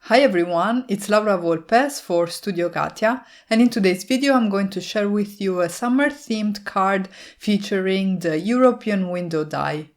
Hi everyone, it's Laura Volpes for Studio Katia, and in today's video I'm going to share with you a summer-themed card featuring the European window die.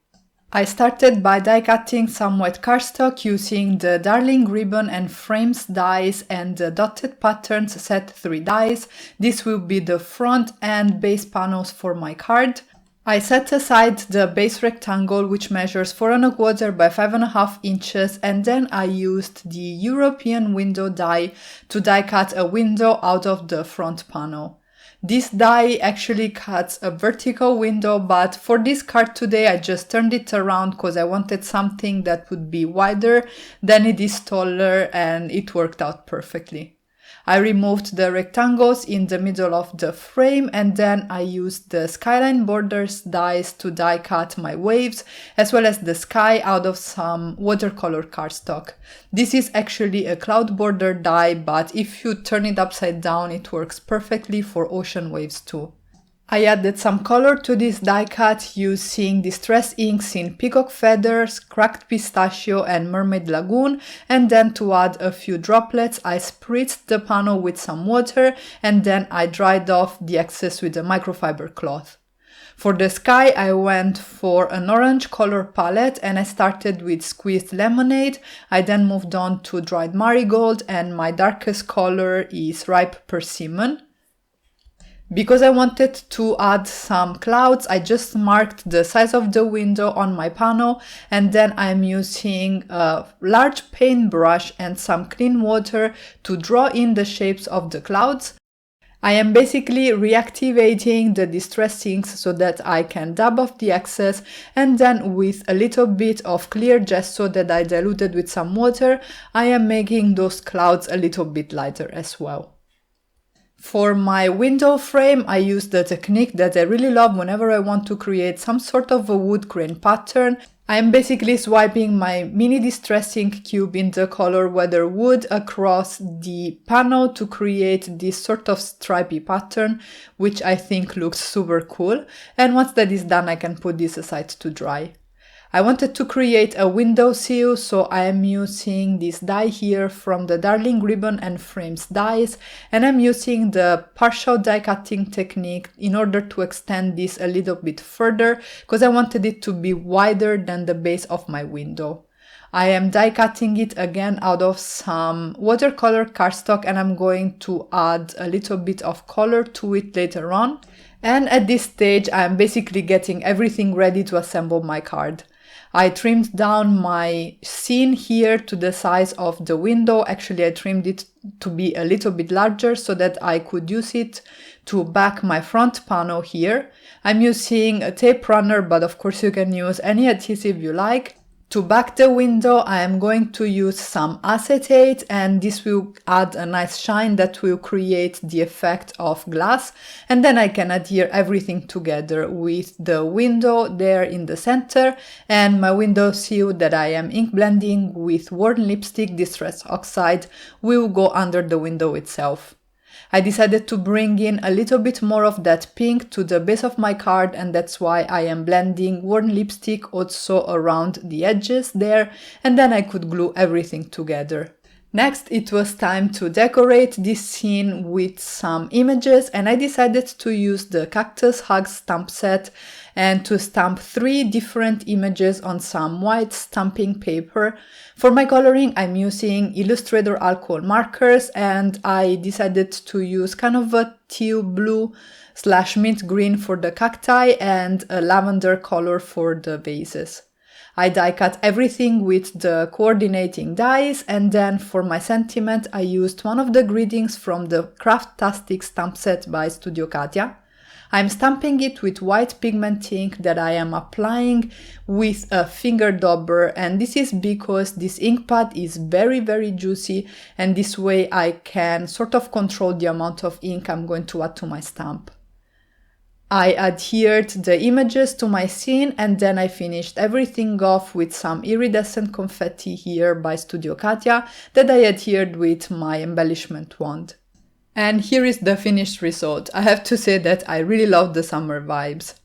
I started by die cutting some white cardstock using the Darling Ribbon and Frames dies and the Dotted Patterns set 3 dies. This will be the front and base panels for my card. I set aside the base rectangle, which measures 4¼ by 5½ inches, and then I used the European window die to die cut a window out of the front panel. This die actually cuts a vertical window, but for this card today I just turned it around because I wanted something that would be wider than it is taller, and it worked out perfectly. I removed the rectangles in the middle of the frame, and then I used the Skyline Borders dies to die cut my waves as well as the sky out of some watercolor cardstock. This is actually a cloud border die, but if you turn it upside down it works perfectly for ocean waves too. I added some color to this die cut using distress inks in Peacock Feathers, Cracked Pistachio and Mermaid Lagoon, and then to add a few droplets I spritzed the panel with some water and then I dried off the excess with a microfiber cloth. For the sky I went for an orange color palette and I started with Squeezed Lemonade. I then moved on to Dried Marigold and my darkest color is Ripe Persimmon. Because I wanted to add some clouds, I just marked the size of the window on my panel, and then I'm using a large paintbrush and some clean water to draw in the shapes of the clouds. I am basically reactivating the distress inks so that I can dab off the excess, and then with a little bit of clear gesso that I diluted with some water, I am making those clouds a little bit lighter as well. For my window frame, I use the technique that I really love whenever I want to create some sort of a wood grain pattern. I'm basically swiping my mini distress ink cube in the color Weather Wood across the panel to create this sort of stripy pattern, which I think looks super cool. And once that is done, I can put this aside to dry. I wanted to create a window sill, so I am using this die here from the Darling Ribbon and Frames dies, and I'm using the partial die cutting technique in order to extend this a little bit further, because I wanted it to be wider than the base of my window. I am die cutting it again out of some watercolor cardstock, and I'm going to add a little bit of color to it later on. And at this stage, I am basically getting everything ready to assemble my card. I trimmed down my scene here to the size of the window. Actually, I trimmed it to be a little bit larger so that I could use it to back my front panel here. I'm using a tape runner, but of course you can use any adhesive you like. To back the window, I am going to use some acetate, and this will add a nice shine that will create the effect of glass. And then I can adhere everything together with the window there in the center and my window sill that I am ink blending with Worn Lipstick Distress Oxide will go under the window itself. I decided to bring in a little bit more of that pink to the base of my card, and that's why I am blending Worn Lipstick also around the edges there, and then I could glue everything together. Next, it was time to decorate this scene with some images, and I decided to use the CACTUS Hugs stamp set and to stamp 3 different images on some white stamping paper. For my coloring, I'm using Illustrator alcohol markers, and I decided to use kind of a teal blue / mint green for the cacti and a lavender color for the vases. I die cut everything with the coordinating dies, and then for my sentiment I used one of the greetings from the CRAFTASTIC stamp set by Studio Katia. I'm stamping it with white pigment ink that I am applying with a finger dauber, and this is because this ink pad is very juicy, and this way I can sort of control the amount of ink I'm going to add to my stamp. I adhered the images to my scene, and then I finished everything off with some iridescent confetti here by Studio Katia that I adhered with my embellishment wand. And here is the finished result. I have to say that I really love the summer vibes.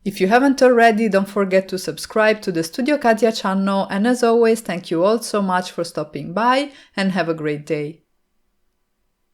If you haven't already, don't forget to subscribe to the Studio Katia channel, and as always, thank you all so much for stopping by and have a great day.